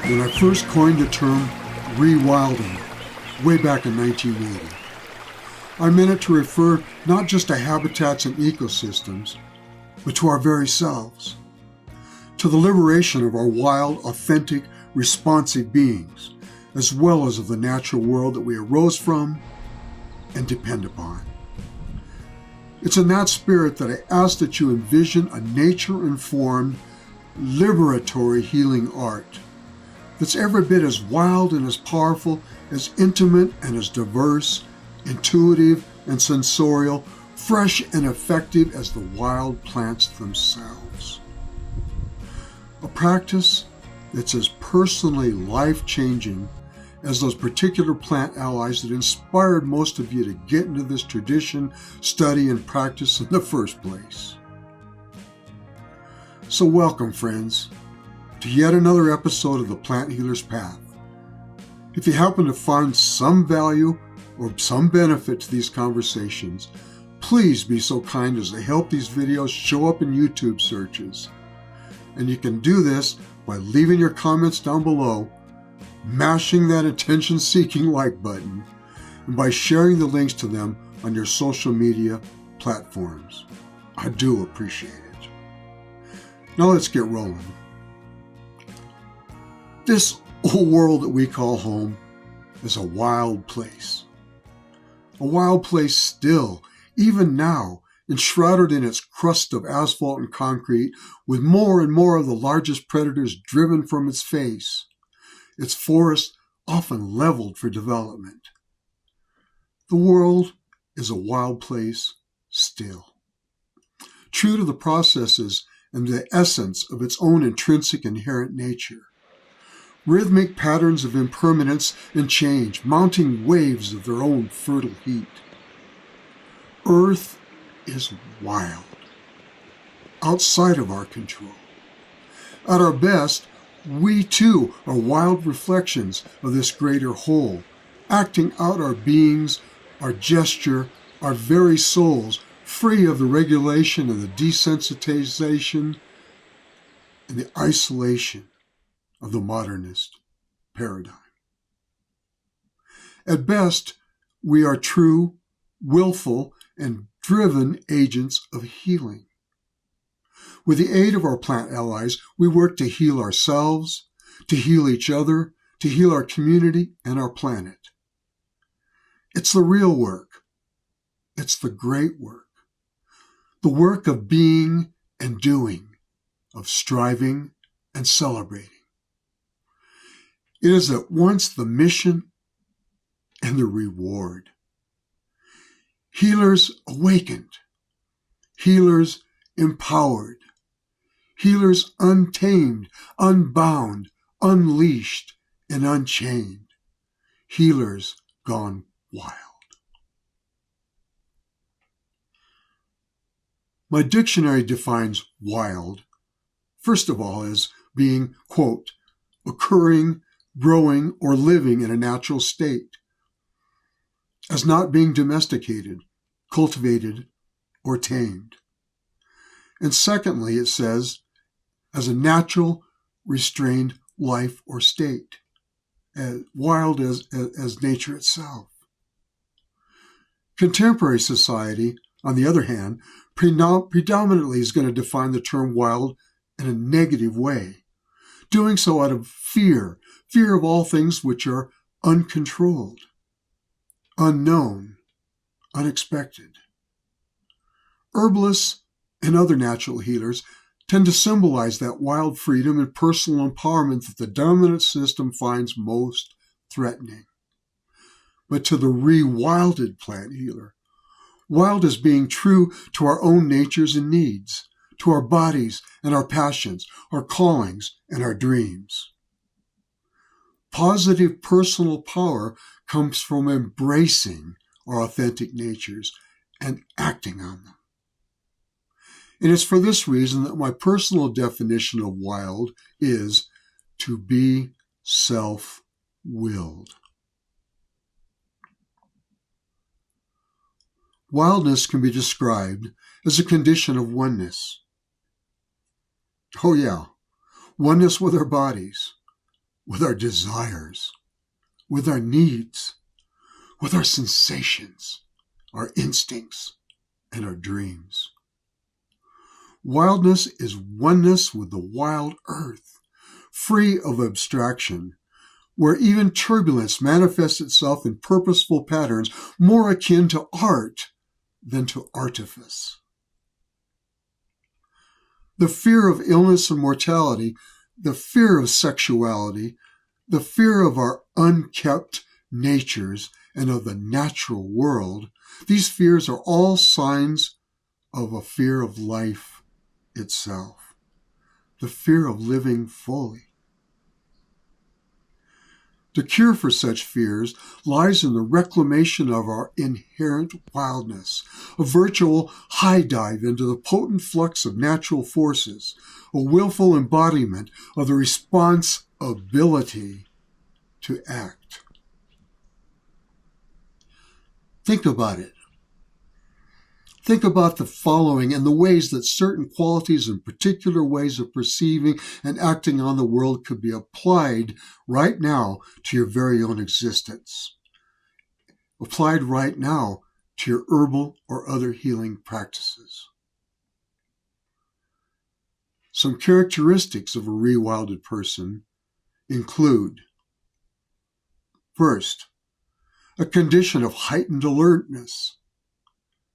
when I first coined the term rewilding way back in 1980. I meant it to refer not just to habitats and ecosystems, but to our very selves, to the liberation of our wild, authentic, responsive beings, as well as of the natural world that we arose from and depend upon. It's in that spirit that I ask that you envision a nature-informed, liberatory healing art that's every bit as wild and as powerful, as intimate and as diverse, intuitive and sensorial, fresh and effective as the wild plants themselves. A practice that's as personally life-changing as those particular plant allies that inspired most of you to get into this tradition, study, and practice in the first place. So welcome, friends, to yet another episode of the Plant Healer's Path. If you happen to find some value or some benefit to these conversations, please be so kind as to help these videos show up in YouTube searches. And you can do this by leaving your comments down below, mashing that attention-seeking like button, and by sharing the links to them on your social media platforms. I do appreciate it. Now let's get rolling. This old world that we call home is a wild place. A wild place still, even now, enshrouded in its crust of asphalt and concrete, with more and more of the largest predators driven from its face, its forests often leveled for development. The world is a wild place still, true to the processes and the essence of its own intrinsic inherent nature. Rhythmic patterns of impermanence and change, mounting waves of their own fertile heat. Earth is wild, outside of our control. At our best, we too are wild reflections of this greater whole, acting out our beings, our gesture, our very souls, free of the regulation and the desensitization and the isolation of the modernist paradigm. At best, we are true, willful, and driven agents of healing. With the aid of our plant allies, we work to heal ourselves, to heal each other, to heal our community and our planet. It's the real work. It's the great work. The work of being and doing, of striving and celebrating. It is at once the mission and the reward. Healers awakened, healers empowered, healers untamed, unbound, unleashed, and unchained, healers gone wild. My dictionary defines wild, first of all, as being, quote, occurring, growing, or living in a natural state, as not being domesticated, cultivated, or tamed. And secondly, it says, as a natural, restrained life or state, as wild as nature itself. Contemporary society, on the other hand, predominantly is going to define the term wild in a negative way, doing so out of fear of all things which are uncontrolled, unknown, unexpected. Herbalists and other natural healers tend to symbolize that wild freedom and personal empowerment that the dominant system finds most threatening. But to the rewilded plant healer, wild is being true to our own natures and needs, to our bodies and our passions, our callings and our dreams. Positive personal power comes from embracing our authentic natures and acting on them. And it's for this reason that my personal definition of wild is to be self-willed. Wildness can be described as a condition of oneness. Oh yeah, oneness with our bodies, with our desires, with our needs, with our sensations, our instincts, and our dreams. Wildness is oneness with the wild earth, free of abstraction, where even turbulence manifests itself in purposeful patterns more akin to art than to artifice. The fear of illness and mortality, the fear of sexuality, the fear of our unkept natures and of the natural world, these fears are all signs of a fear of life itself, the fear of living fully. The cure for such fears lies in the reclamation of our inherent wildness, a virtual high dive into the potent flux of natural forces, a willful embodiment of the responsibility to act. Think about it. Think about the following and the ways that certain qualities and particular ways of perceiving and acting on the world could be applied right now to your very own existence. Applied right now to your herbal or other healing practices. Some characteristics of a rewilded person include, first, a condition of heightened alertness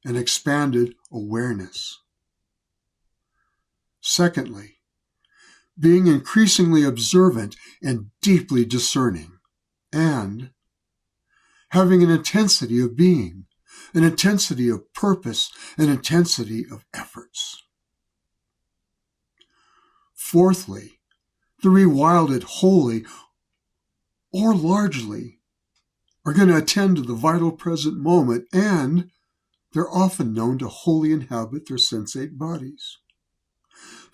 and expanded awareness. Secondly, being increasingly observant and deeply discerning, and having an intensity of being, an intensity of purpose, an intensity of efforts. Fourthly, the rewilded wholly or largely are going to attend to the vital present moment, and they're often known to wholly inhabit their sensate bodies.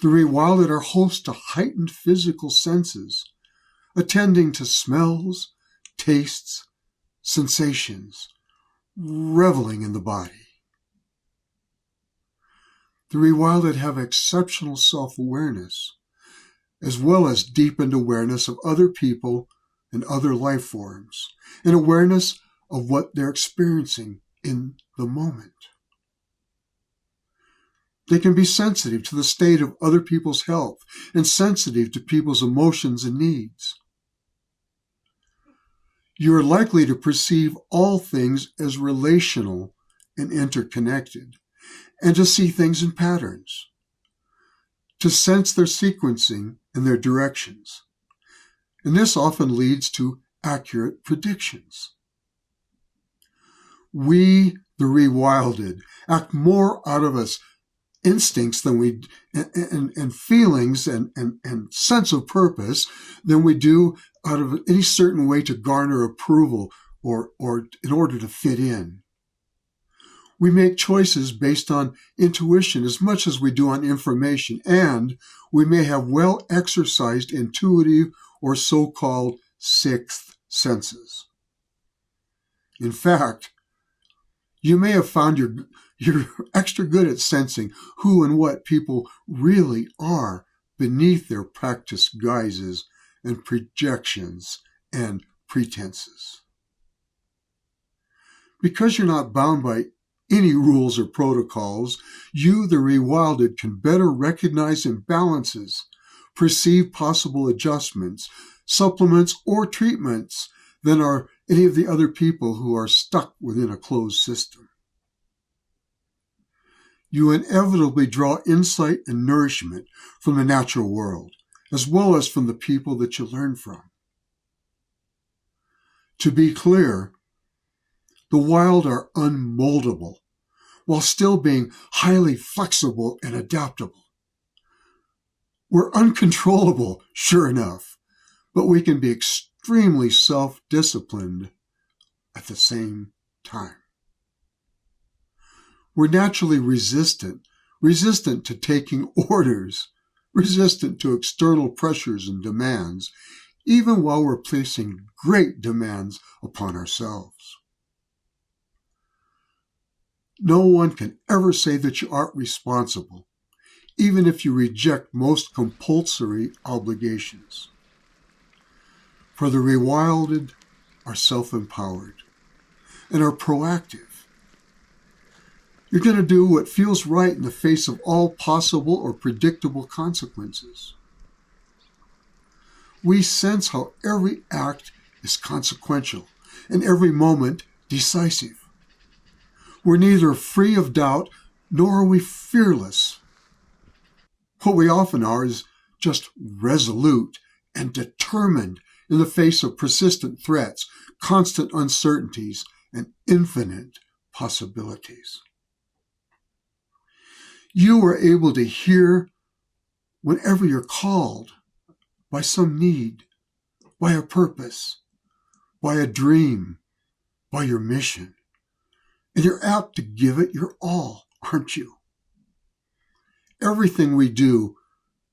The rewilded are host to heightened physical senses, attending to smells, tastes, sensations, reveling in the body. The rewilded have exceptional self-awareness, as well as deepened awareness of other people and other life forms, and awareness of what they're experiencing in the moment. They can be sensitive to the state of other people's health and sensitive to people's emotions and needs. You are likely to perceive all things as relational and interconnected, and to see things in patterns, to sense their sequencing and their directions. And this often leads to accurate predictions. We, the rewilded, act more out of us instincts than we and feelings and sense of purpose than we do out of any certain way to garner approval or in order to fit in. We make choices based on intuition as much as we do on information, and we may have well-exercised intuitive or so-called sixth senses. In fact, you may have found you're extra good at sensing who and what people really are beneath their practiced guises and projections and pretenses. Because you're not bound by any rules or protocols, you, the rewilded, can better recognize imbalances, perceive possible adjustments, supplements, or treatments than are any of the other people who are stuck within a closed system. You inevitably draw insight and nourishment from the natural world, as well as from the people that you learn from. To be clear, the wild are unmoldable, while still being highly flexible and adaptable. We're uncontrollable, sure enough, but we can be extremely self-disciplined at the same time. We're naturally resistant to taking orders, resistant to external pressures and demands, even while we're placing great demands upon ourselves. No one can ever say that you aren't responsible, even if you reject most compulsory obligations. For the rewilded are self-empowered and are proactive. You're going to do what feels right in the face of all possible or predictable consequences. We sense how every act is consequential and every moment decisive. We're neither free of doubt nor are we fearless. What we often are is just resolute and determined in the face of persistent threats, constant uncertainties, and infinite possibilities. You are able to hear whenever you're called by some need, by a purpose, by a dream, by your mission. And you're apt to give it your all, aren't you? Everything we do,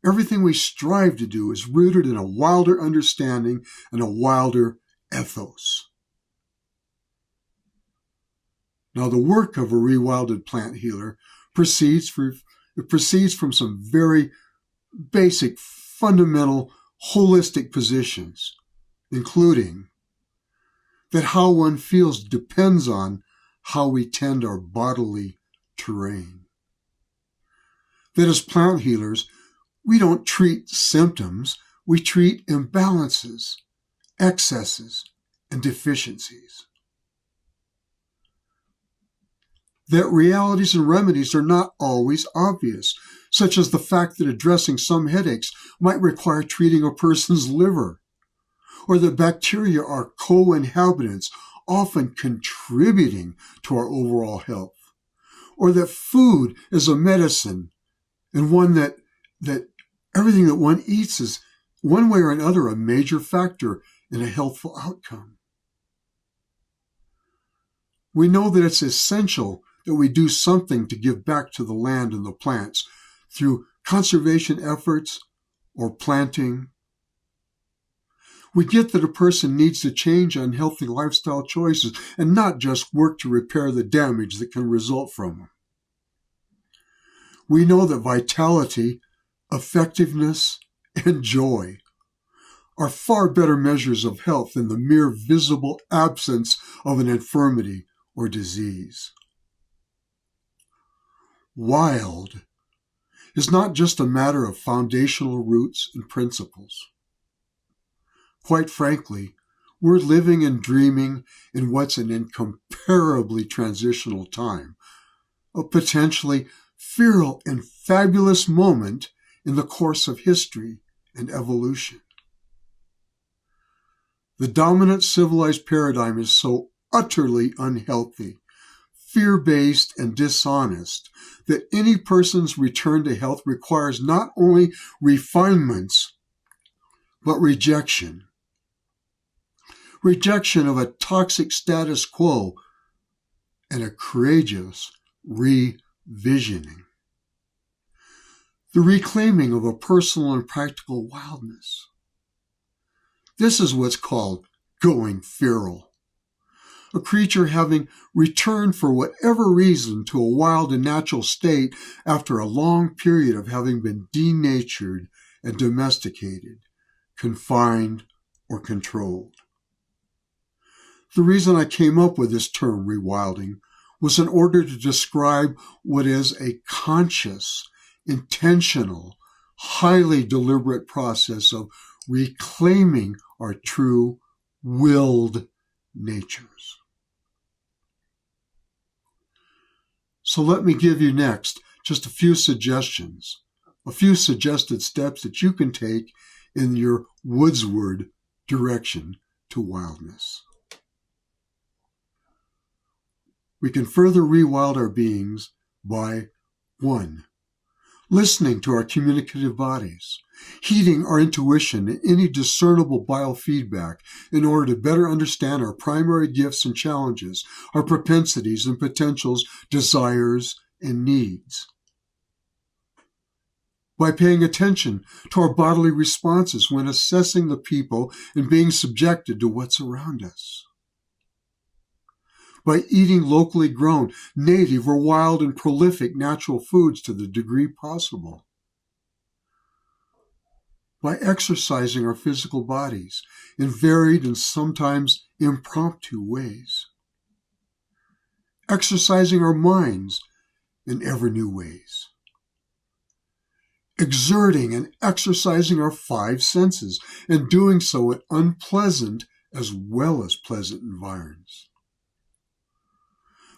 everything we strive to do is rooted in a wilder understanding and a wilder ethos. Now, the work of a rewilded plant healer proceeds from some very basic, fundamental, holistic positions, including that how one feels depends on how we tend our bodily terrain. That as plant healers, we don't treat symptoms, we treat imbalances, excesses, and deficiencies. That realities and remedies are not always obvious, such as the fact that addressing some headaches might require treating a person's liver, or that bacteria are co-inhabitants, often contributing to our overall health, or that food is a medicine, and one that everything that one eats is one way or another a major factor in a healthful outcome. We know that it's essential that we do something to give back to the land and the plants through conservation efforts or planting. We get that a person needs to change unhealthy lifestyle choices and not just work to repair the damage that can result from them. We know that vitality, effectiveness, and joy are far better measures of health than the mere visible absence of an infirmity or disease. Wild is not just a matter of foundational roots and principles. Quite frankly, we're living and dreaming in what's an incomparably transitional time, a potentially feral and fabulous moment in the course of history and evolution. The dominant civilized paradigm is so utterly unhealthy, fear-based, and dishonest that any person's return to health requires not only refinements, but rejection. Rejection of a toxic status quo and a courageous revisioning. The reclaiming of a personal and practical wildness. This is what's called going feral. A creature having returned for whatever reason to a wild and natural state after a long period of having been denatured and domesticated, confined, or controlled. The reason I came up with this term, rewilding, was in order to describe what is a conscious, intentional, highly deliberate process of reclaiming our true willed natures. So let me give you next just a few suggestions, a few suggested steps that you can take in your woodsward direction to wildness. We can further rewild our beings by 1. Listening to our communicative bodies, heeding our intuition and any discernible biofeedback in order to better understand our primary gifts and challenges, our propensities and potentials, desires and needs. By paying attention to our bodily responses when assessing the people and being subjected to what's around us. By eating locally grown, native, or wild and prolific natural foods to the degree possible. by exercising our physical bodies in varied and sometimes impromptu ways, exercising our minds in ever new ways, exerting and exercising our five senses, and doing so in unpleasant as well as pleasant environs.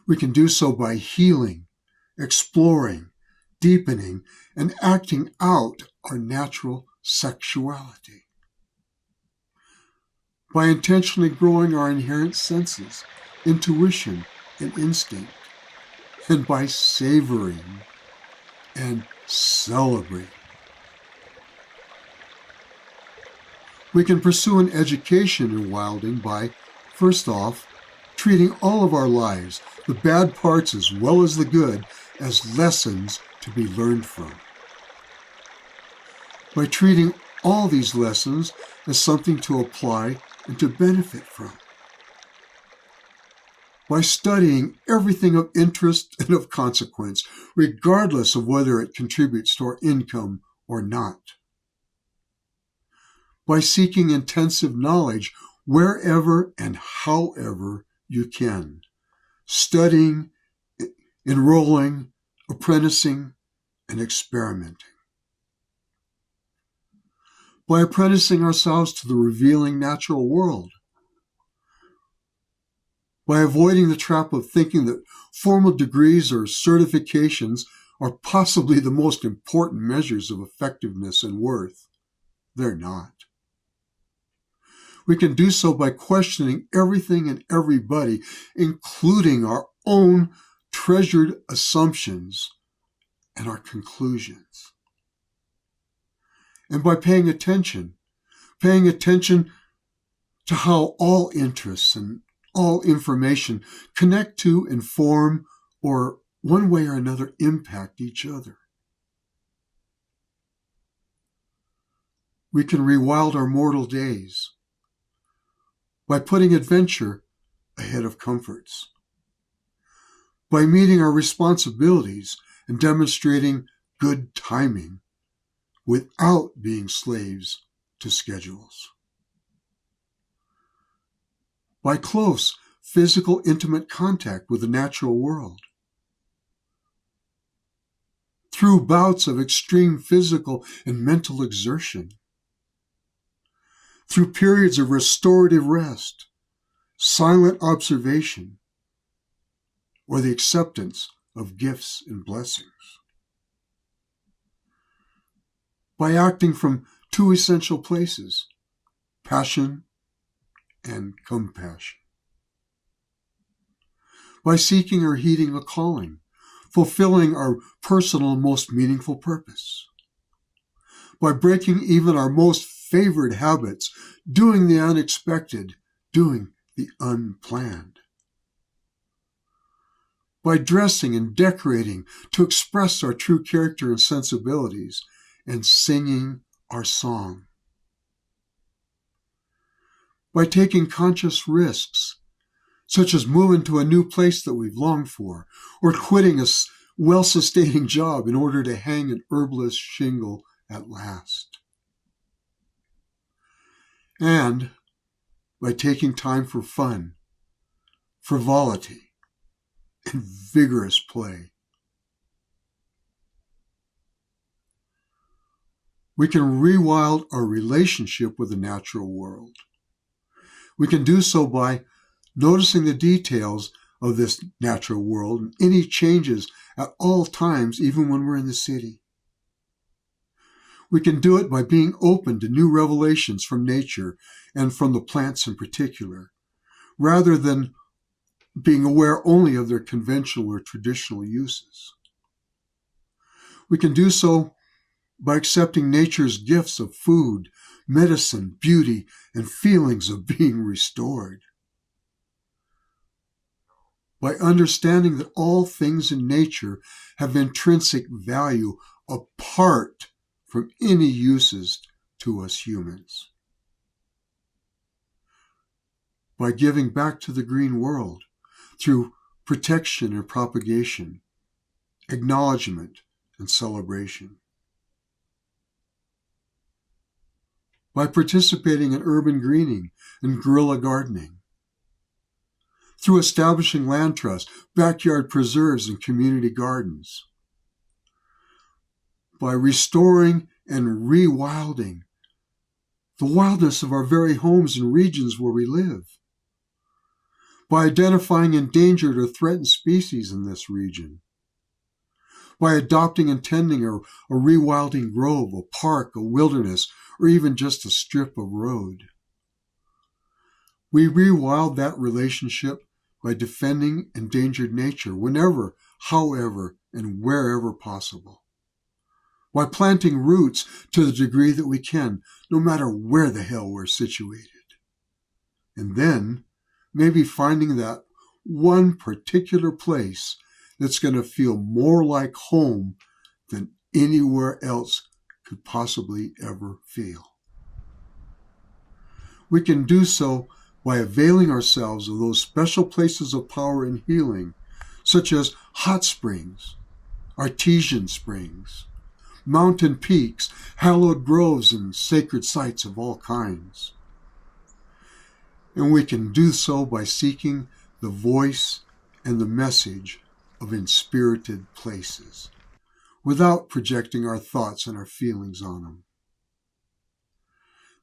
We can do so by healing, exploring, deepening, and acting out our natural sexuality. By intentionally growing our inherent senses, intuition, and instinct, and by savoring and celebrating. We can pursue an education in wilding by, first off, treating all of our lives, the bad parts as well as the good, as lessons to be learned from. By treating all these lessons as something to apply and to benefit from. By studying everything of interest and of consequence, regardless of whether it contributes to our income or not. By seeking intensive knowledge wherever and however you can, studying, enrolling, apprenticing, and experimenting. By apprenticing ourselves to the revealing natural world. By avoiding the trap of thinking that formal degrees or certifications are possibly the most important measures of effectiveness and worth. They're not. We can do so by questioning everything and everybody, including our own treasured assumptions and our conclusions. And by paying attention to how all interests and all information connect to, inform, or one way or another impact each other. We can rewild our mortal days by putting adventure ahead of comforts, by meeting our responsibilities and demonstrating good timing without being slaves to schedules, by close, physical, intimate contact with the natural world, through bouts of extreme physical and mental exertion, through periods of restorative rest, silent observation, or the acceptance of gifts and blessings, by acting from two essential places, passion and compassion, by seeking or heeding a calling, fulfilling our personal and most meaningful purpose, by breaking even our most favored habits, doing the unexpected, doing the unplanned, by dressing and decorating to express our true character and sensibilities, and singing our song, by taking conscious risks, such as moving to a new place that we've longed for, or quitting a well-sustaining job in order to hang an herbalist shingle at last. And by taking time for fun, frivolity, and vigorous play. We can rewild our relationship with the natural world. We can do so by noticing the details of this natural world and any changes at all times, even when we're in the city. We can do it by being open to new revelations from nature and from the plants in particular, rather than being aware only of their conventional or traditional uses. We can do so by accepting nature's gifts of food, medicine, beauty, and feelings of being restored. By understanding that all things in nature have intrinsic value apart from any uses to us humans. By giving back to the green world through protection and propagation, acknowledgement and celebration. by participating in urban greening and guerrilla gardening, through establishing land trusts, backyard preserves, and community gardens, by restoring and rewilding the wildness of our very homes and regions where we live, by identifying endangered or threatened species in this region, by adopting and tending a rewilding grove, a park, a wilderness, or even just a strip of road. We rewild that relationship by defending endangered nature whenever, however, and wherever possible, by planting roots to the degree that we can, no matter where the hell we're situated. And then maybe finding that one particular place that's going to feel more like home than anywhere else could possibly ever feel. We can do so by availing ourselves of those special places of power and healing, such as hot springs, artesian springs, mountain peaks, hallowed groves, and sacred sites of all kinds. And we can do so by seeking the voice and the message of inspirited places, without projecting our thoughts and our feelings on them.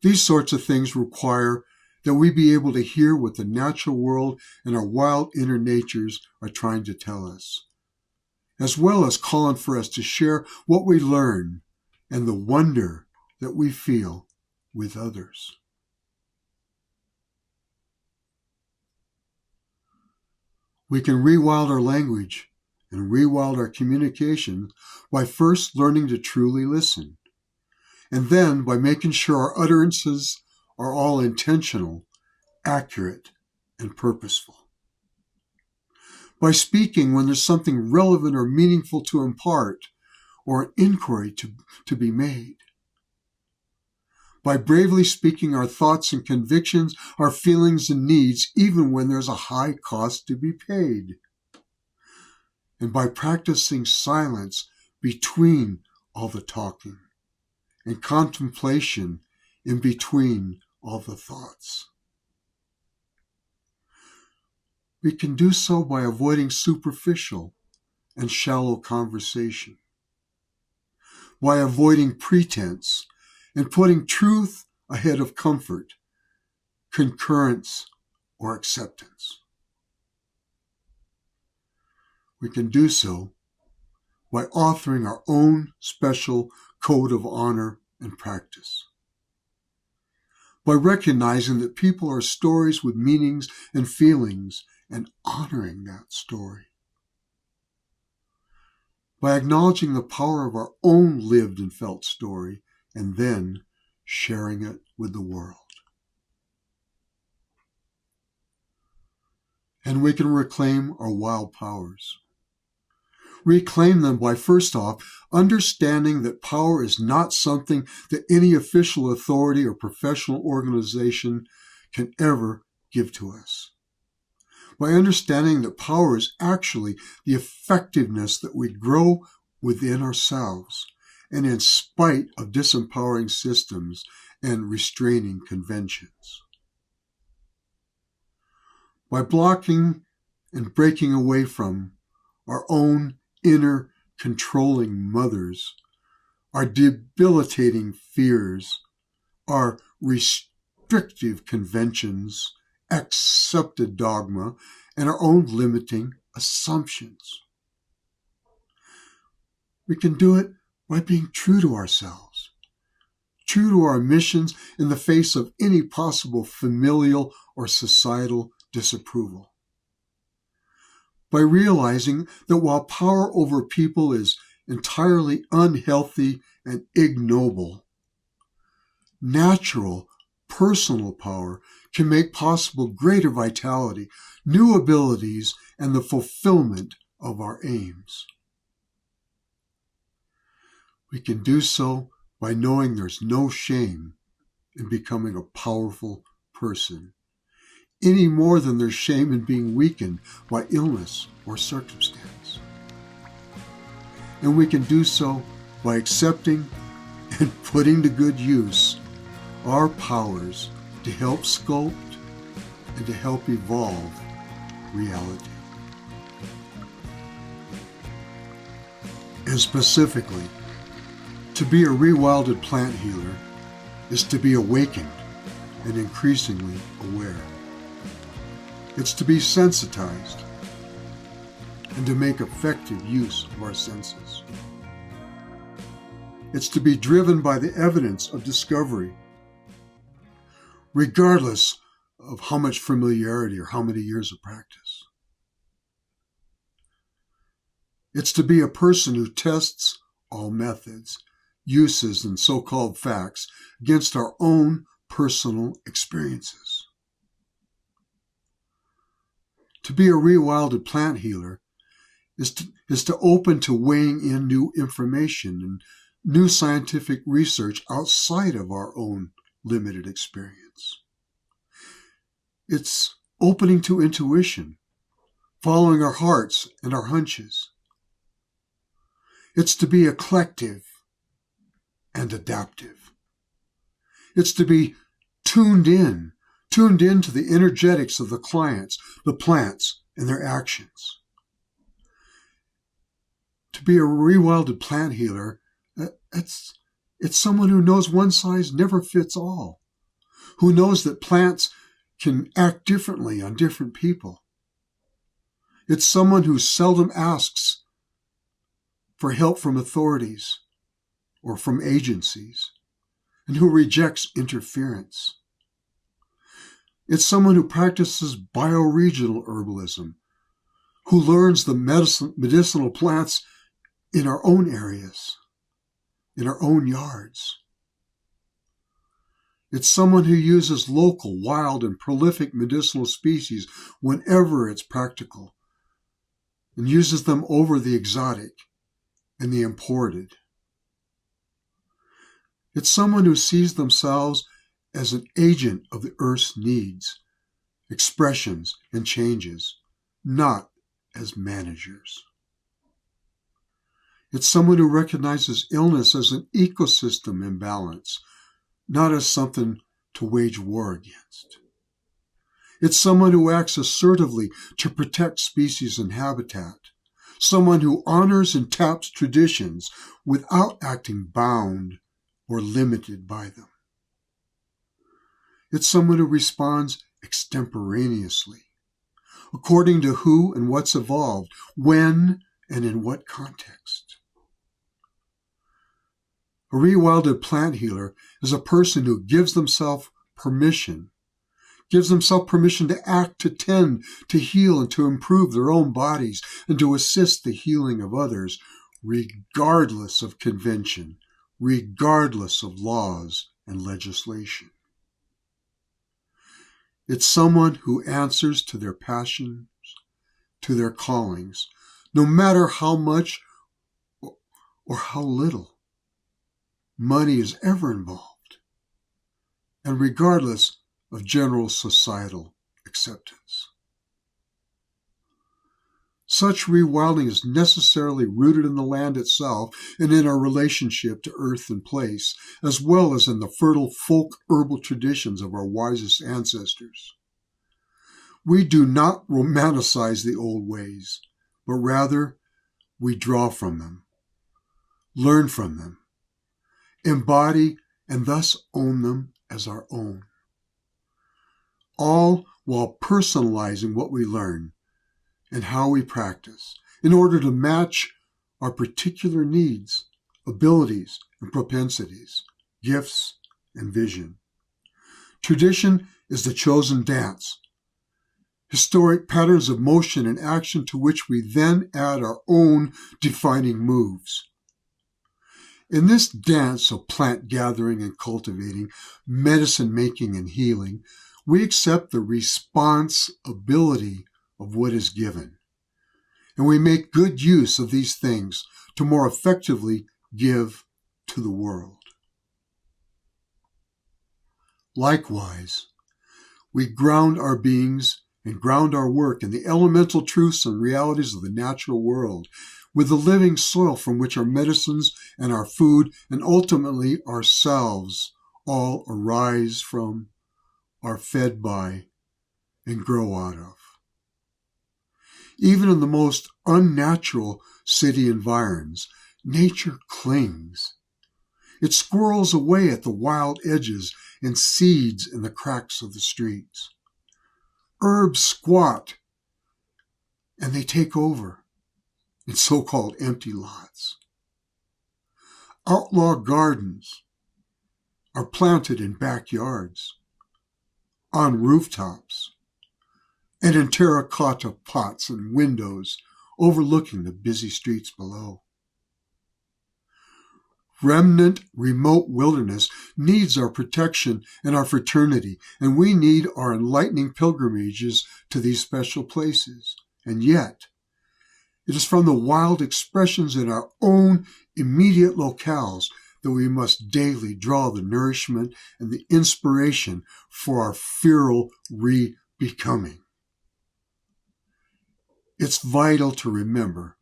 These sorts of things require that we be able to hear what the natural world and our wild inner natures are trying to tell us, as well as calling for us to share what we learn and the wonder that we feel with others. We can rewild our language and rewild our communication by first learning to truly listen, and then by making sure our utterances are all intentional, accurate, and purposeful. By speaking when there's something relevant or meaningful to impart, or an inquiry to be made. By bravely speaking our thoughts and convictions, our feelings and needs, even when there's a high cost to be paid. And by practicing silence between all the talking, and contemplation in between all the thoughts. We can do so by avoiding superficial and shallow conversation, by avoiding pretense and putting truth ahead of comfort, concurrence, or acceptance. We can do so by authoring our own special code of honor and practice, by recognizing that people are stories with meanings and feelings and honoring that story, by acknowledging the power of our own lived and felt story and then sharing it with the world. And we can reclaim our wild powers. Reclaim them by, first off, understanding that power is not something that any official authority or professional organization can ever give to us. By understanding that power is actually the effectiveness that we grow within ourselves and in spite of disempowering systems and restraining conventions. By blocking and breaking away from our own inner controlling mothers, our debilitating fears, our restrictive conventions, accepted dogma, and our own limiting assumptions. We can do it by being true to ourselves, true to our missions in the face of any possible familial or societal disapproval. By realizing that while power over people is entirely unhealthy and ignoble, natural, personal power can make possible greater vitality, new abilities, and the fulfillment of our aims. We can do so by knowing there's no shame in becoming a powerful person, any more than there's shame in being weakened by illness or circumstance. And we can do so by accepting and putting to good use our powers to help sculpt and to help evolve reality. And specifically, to be a rewilded plant healer is to be awakened and increasingly aware. It's to be sensitized and to make effective use of our senses. It's to be driven by the evidence of discovery, regardless of how much familiarity or how many years of practice. It's to be a person who tests all methods, uses, and so-called facts against our own personal experiences. To be a rewilded plant healer is to open to weighing in new information and new scientific research outside of our own limited experience. It's opening to intuition, following our hearts and our hunches. It's to be eclectic and adaptive. It's to be tuned in to the energetics of the clients, the plants, and their actions. To be a rewilded plant healer, it's someone who knows one size never fits all, who knows that plants can act differently on different people. It's someone who seldom asks for help from authorities or from agencies, and who rejects interference. It's someone who practices bioregional herbalism, who learns the medicinal plants in our own areas, in our own yards. It's someone who uses local, wild, and prolific medicinal species whenever it's practical, and uses them over the exotic and the imported. It's someone who sees themselves as an agent of the earth's needs, expressions, and changes, not as managers. It's someone who recognizes illness as an ecosystem imbalance, not as something to wage war against. It's someone who acts assertively to protect species and habitat, someone who honors and taps traditions without acting bound or limited by them. It's someone who responds extemporaneously, according to who and what's evolved, when and in what context. A rewilded plant healer is a person who gives themselves permission to act, to tend, to heal, and to improve their own bodies, and to assist the healing of others, regardless of convention, regardless of laws and legislation. It's someone who answers to their passions, to their callings, no matter how much or how little money is ever involved, and regardless of general societal acceptance. Such rewilding is necessarily rooted in the land itself and in our relationship to earth and place, as well as in the fertile folk herbal traditions of our wisest ancestors. We do not romanticize the old ways, but rather we draw from them, learn from them, embody, and thus own them as our own. All while personalizing what we learn and how we practice in order to match our particular needs, abilities, and propensities, gifts, and vision. Tradition is the chosen dance, historic patterns of motion and action to which we then add our own defining moves. In this dance of plant gathering and cultivating, medicine making and healing, we accept the responsibility of what is given, and we make good use of these things to more effectively give to the world. Likewise, we ground our beings and ground our work in the elemental truths and realities of the natural world, with the living soil from which our medicines and our food and ultimately ourselves all arise from, are fed by, and grow out of. Even in the most unnatural city environs, nature clings. It squirrels away at the wild edges and seeds in the cracks of the streets. Herbs squat, and they take over in so-called empty lots. Outlaw gardens are planted in backyards, on rooftops, and in terracotta pots and windows overlooking the busy streets below. Remnant remote wilderness needs our protection and our fraternity, and we need our enlightening pilgrimages to these special places. And yet, it is from the wild expressions in our own immediate locales that we must daily draw the nourishment and the inspiration for our feral re-becoming. It's vital to remember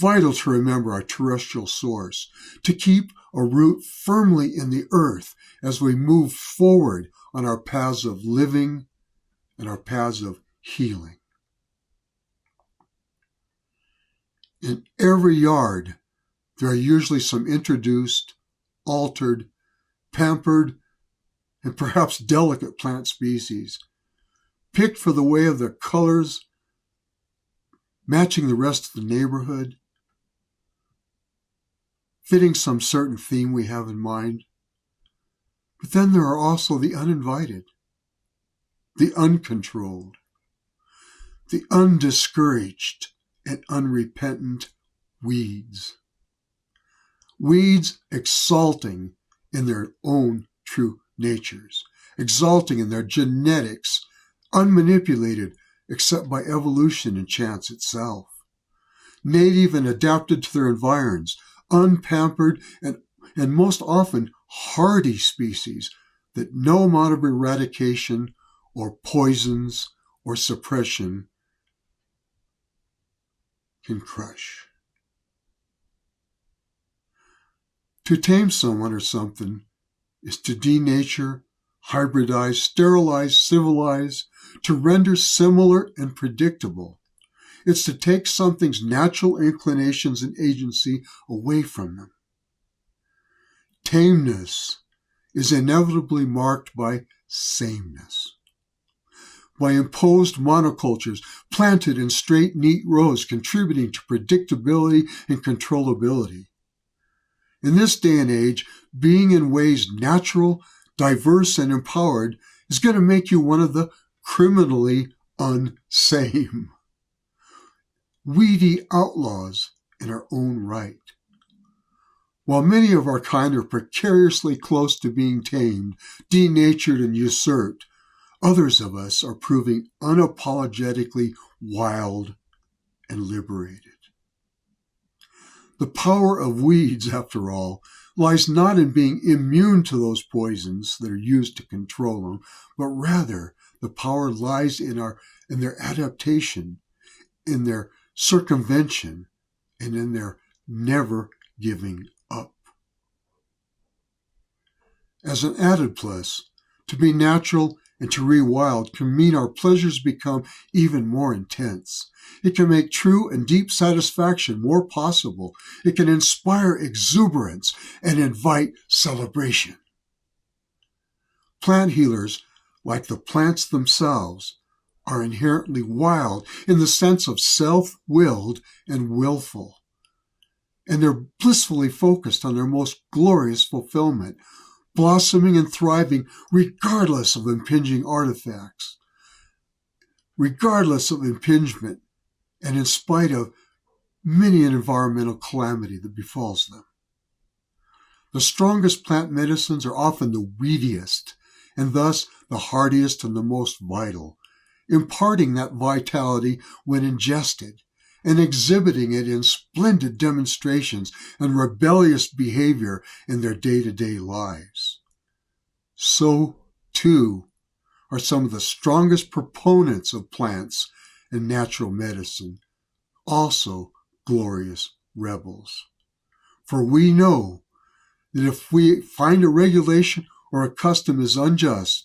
our terrestrial source, to keep a root firmly in the earth as we move forward on our paths of living and our paths of healing. In every yard, there are usually some introduced, altered, pampered, and perhaps delicate plant species, picked for the way of their colors, matching the rest of the neighborhood, fitting some certain theme we have in mind. But then there are also the uninvited, the uncontrolled, the undiscouraged and unrepentant weeds. Weeds exalting in their own true natures, exalting in their genetics, unmanipulated except by evolution and chance itself. Native and adapted to their environs, unpampered and most often hardy species that no amount of eradication or poisons or suppression can crush. To tame someone or something is to denature, hybridize, sterilize, civilize, to render similar and predictable. It's to take something's natural inclinations and agency away from them. Tameness is inevitably marked by sameness, by imposed monocultures planted in straight, neat rows, contributing to predictability and controllability. In this day and age, being in ways natural, diverse, and empowered is going to make you one of the criminally unsame. Weedy outlaws in our own right. While many of our kind are precariously close to being tamed, denatured, and usurped, others of us are proving unapologetically wild and liberated. The power of weeds, after all, lies not in being immune to those poisons that are used to control them, but rather the power lies in their adaptation, in their circumvention, and in their never giving up. As an added plus, to be natural and to rewild can mean our pleasures become even more intense. It can make true and deep satisfaction more possible. It can inspire exuberance and invite celebration. Plant healers, like the plants themselves, are inherently wild in the sense of self-willed and willful. And they're blissfully focused on their most glorious fulfillment, blossoming and thriving regardless of impinging artifacts, regardless of impingement, and in spite of many an environmental calamity that befalls them. The strongest plant medicines are often the weediest, and thus the hardiest and the most vital, imparting that vitality when ingested, and exhibiting it in splendid demonstrations and rebellious behavior in their day-to-day lives. So, too, are some of the strongest proponents of plants and natural medicine, also glorious rebels. For we know that if we find a regulation or a custom is unjust,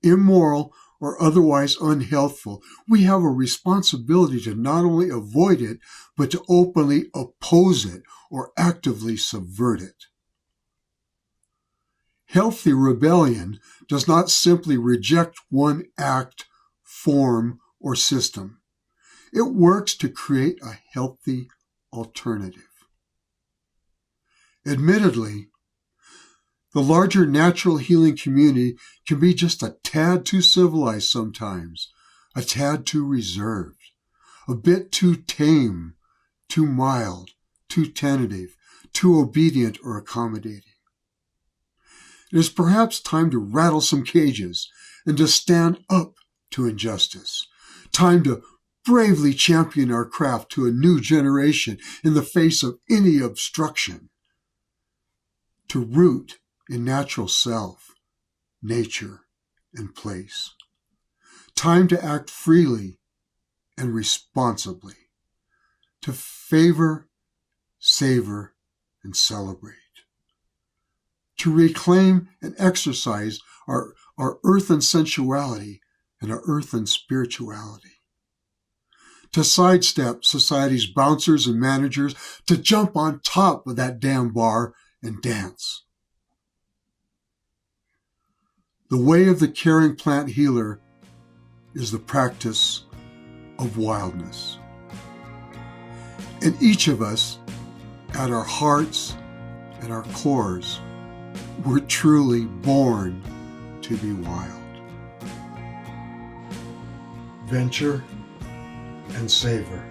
immoral, or otherwise unhealthful, we have a responsibility to not only avoid it, but to openly oppose it or actively subvert it. Healthy rebellion does not simply reject one act, form, or system. It works to create a healthy alternative. Admittedly, the larger natural healing community can be just a tad too civilized sometimes, a tad too reserved, a bit too tame, too mild, too tentative, too obedient or accommodating. It is perhaps time to rattle some cages and to stand up to injustice. Time to bravely champion our craft to a new generation in the face of any obstruction. To root in natural self, nature, and place. Time to act freely and responsibly. To favor, savor, and celebrate. To reclaim and exercise our earthen sensuality and our earthen spirituality. To sidestep society's bouncers and managers, to jump on top of that damn bar and dance. The way of the caring plant healer is the practice of wildness. And each of us, at our hearts and our cores, we're truly born to be wild. Venture and savor.